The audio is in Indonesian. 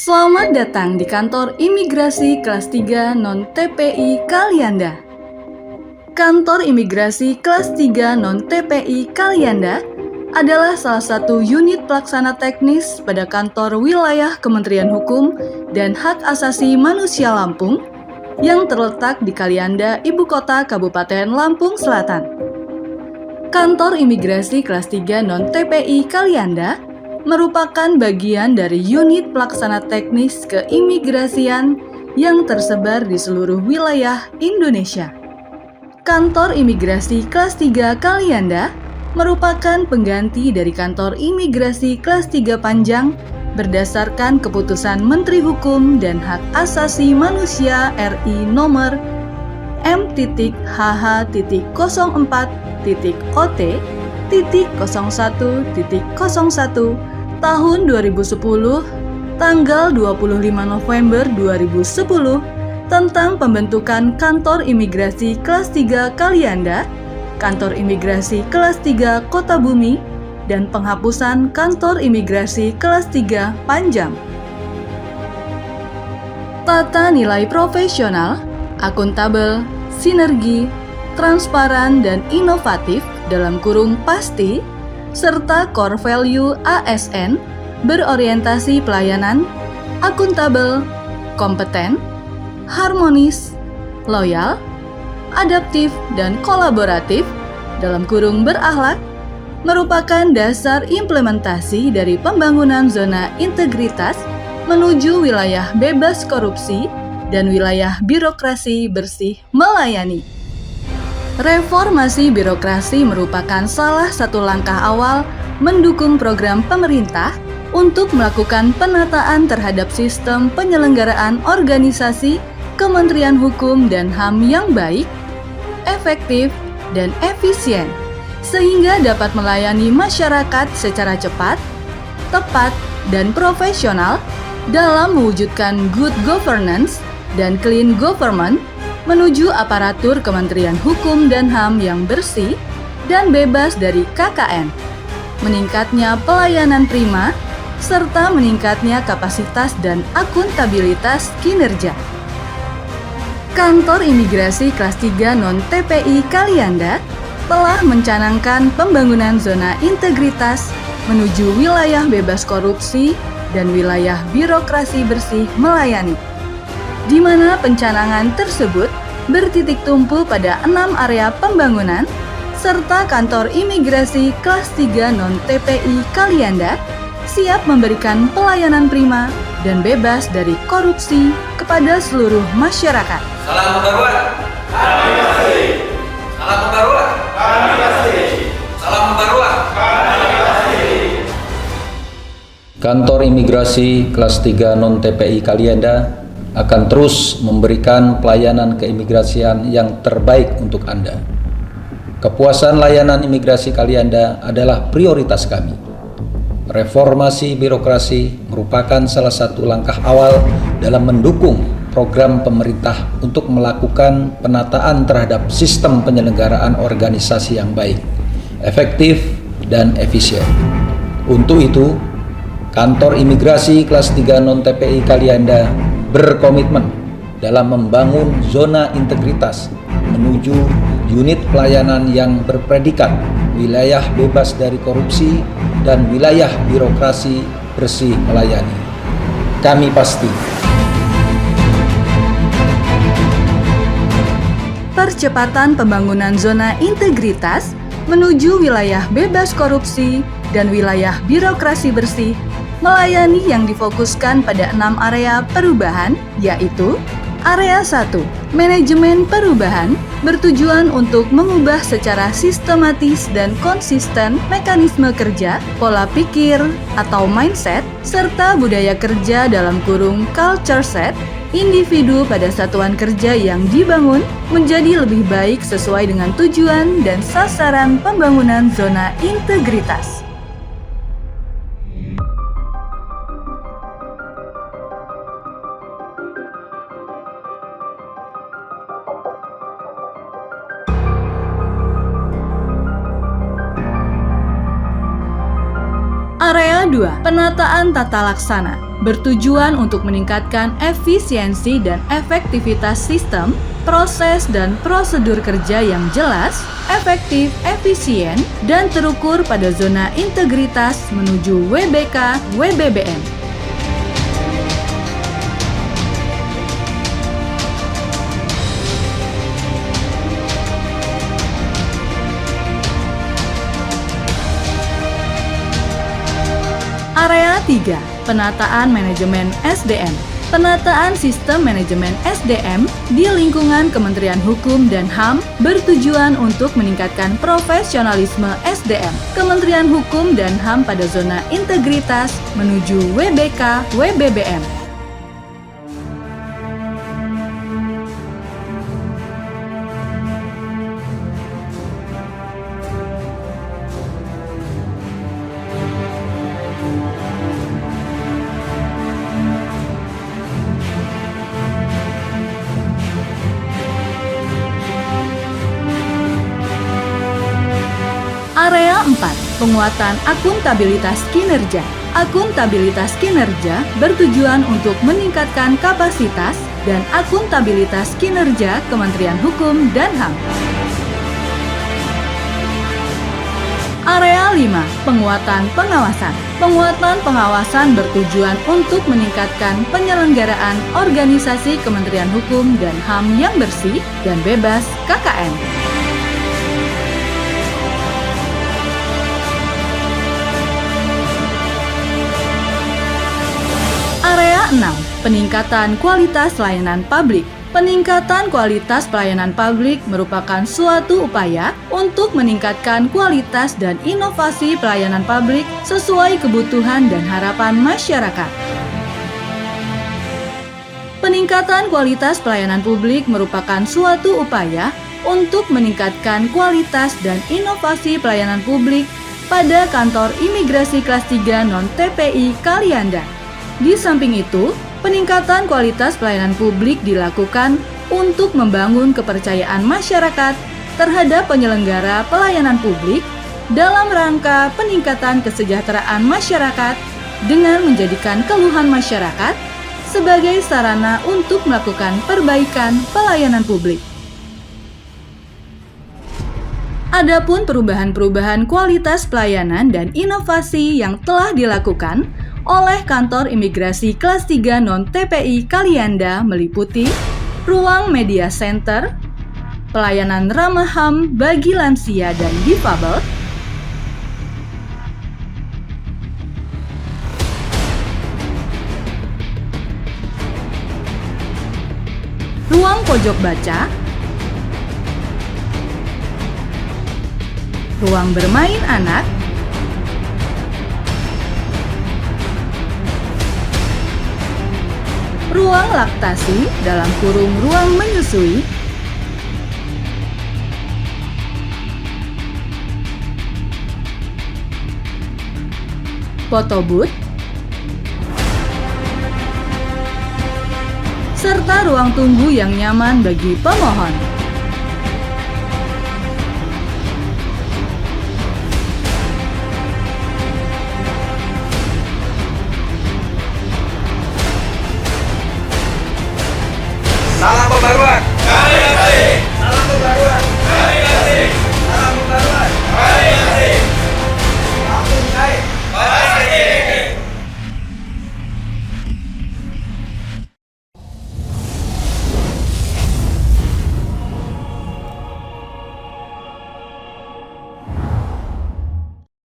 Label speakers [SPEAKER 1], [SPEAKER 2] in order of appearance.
[SPEAKER 1] Selamat datang di kantor imigrasi kelas 3 non-TPI Kalianda. Kantor imigrasi kelas 3 non-TPI Kalianda adalah salah satu unit pelaksana teknis pada kantor wilayah Kementerian Hukum dan Hak Asasi Manusia Lampung yang terletak di Kalianda, Ibu Kota Kabupaten Lampung Selatan. Kantor imigrasi kelas 3 non-TPI Kalianda merupakan bagian dari unit pelaksana teknis keimigrasian yang tersebar di seluruh wilayah Indonesia. Kantor imigrasi kelas 3 Kalianda merupakan pengganti dari kantor imigrasi kelas 3 Panjang berdasarkan keputusan Menteri Hukum dan Hak Asasi Manusia RI nomor M.4.OT.01.01 tahun 2010 tanggal 25 November 2010 tentang pembentukan kantor imigrasi kelas 3 Kalianda, kantor imigrasi kelas 3 Kota Bumi, dan penghapusan kantor imigrasi kelas 3 Panjang. Tata nilai profesional, akuntabel, sinergi, transparan dan inovatif (pasti), serta core value ASN berorientasi pelayanan, akuntabel, kompeten, harmonis, loyal, adaptif dan kolaboratif (berakhlak) merupakan dasar implementasi dari pembangunan zona integritas menuju wilayah bebas korupsi dan wilayah birokrasi bersih melayani. Reformasi birokrasi merupakan salah satu langkah awal mendukung program pemerintah untuk melakukan penataan terhadap sistem penyelenggaraan organisasi Kementerian Hukum dan HAM yang baik, efektif, dan efisien, sehingga dapat melayani masyarakat secara cepat, tepat, dan profesional dalam mewujudkan good governance dan clean government menuju aparatur Kementerian Hukum dan HAM yang bersih dan bebas dari KKN, meningkatnya pelayanan prima, serta meningkatnya kapasitas dan akuntabilitas kinerja. Kantor imigrasi kelas 3 non-TPI Kalianda telah mencanangkan pembangunan zona integritas menuju wilayah bebas korupsi dan wilayah birokrasi bersih melayani, di mana pencanangan tersebut bertitik tumpu pada 6 area pembangunan, serta kantor imigrasi kelas 3 non-TPI Kalianda siap memberikan pelayanan prima dan bebas dari korupsi kepada seluruh masyarakat.
[SPEAKER 2] Salam pembaruan. Kami pasti. Salam pembaruan. Kami pasti. Salam pembaruan. Kami pasti.
[SPEAKER 3] Kantor imigrasi kelas 3 non-TPI Kalianda akan terus memberikan pelayanan keimigrasian yang terbaik untuk Anda. Kepuasan layanan imigrasi Kalianda adalah prioritas kami. Reformasi birokrasi merupakan salah satu langkah awal dalam mendukung program pemerintah untuk melakukan penataan terhadap sistem penyelenggaraan organisasi yang baik, efektif, dan efisien. Untuk itu, Kantor Imigrasi kelas 3 non-TPI Kalianda berkomitmen dalam membangun zona integritas menuju unit pelayanan yang berpredikat wilayah bebas dari korupsi dan wilayah birokrasi bersih melayani. Kami pasti.
[SPEAKER 1] Percepatan pembangunan zona integritas menuju wilayah bebas korupsi dan wilayah birokrasi bersih melayani yang difokuskan pada 6 area perubahan, yaitu Area 1, manajemen perubahan, bertujuan untuk mengubah secara sistematis dan konsisten mekanisme kerja, pola pikir atau mindset, serta budaya kerja (culture set) individu pada satuan kerja yang dibangun menjadi lebih baik sesuai dengan tujuan dan sasaran pembangunan zona integritas. Area 2, penataan tata laksana. bertujuan untuk meningkatkan efisiensi dan efektivitas sistem, proses dan prosedur kerja yang jelas, efektif, efisien, dan terukur pada zona integritas menuju WBK/WBBM. Area 3. Penataan Manajemen SDM. Penataan Sistem Manajemen SDM di lingkungan Kementerian Hukum dan HAM bertujuan untuk meningkatkan profesionalisme SDM Kementerian Hukum dan HAM pada zona integritas menuju WBK/WBBM. Area 4. Penguatan akuntabilitas kinerja. Akuntabilitas kinerja bertujuan untuk meningkatkan kapasitas dan akuntabilitas kinerja Kementerian Hukum dan HAM. Area 5. Penguatan pengawasan. Penguatan pengawasan bertujuan untuk meningkatkan penyelenggaraan organisasi Kementerian Hukum dan HAM yang bersih dan bebas KKN. Area 6. Peningkatan kualitas layanan publik. Peningkatan kualitas pelayanan publik merupakan suatu upaya untuk meningkatkan kualitas dan inovasi pelayanan publik sesuai kebutuhan dan harapan masyarakat. Peningkatan kualitas pelayanan publik merupakan suatu upaya untuk meningkatkan kualitas dan inovasi pelayanan publik pada kantor imigrasi kelas 3 non-TPI Kalianda. Di samping itu, peningkatan kualitas pelayanan publik dilakukan untuk membangun kepercayaan masyarakat terhadap penyelenggara pelayanan publik dalam rangka peningkatan kesejahteraan masyarakat dengan menjadikan keluhan masyarakat sebagai sarana untuk melakukan perbaikan pelayanan publik. Adapun perubahan-perubahan kualitas pelayanan dan inovasi yang telah dilakukan oleh Kantor Imigrasi Kelas 3 Non-TPI Kalianda meliputi Ruang Media Center, pelayanan ramah HAM bagi lansia dan difabel, ruang pojok baca, ruang bermain anak, ruang laktasi dalam kurung ruang menyusui, foto booth, serta ruang tunggu yang nyaman bagi pemohon.
[SPEAKER 2] Salam pembaruan.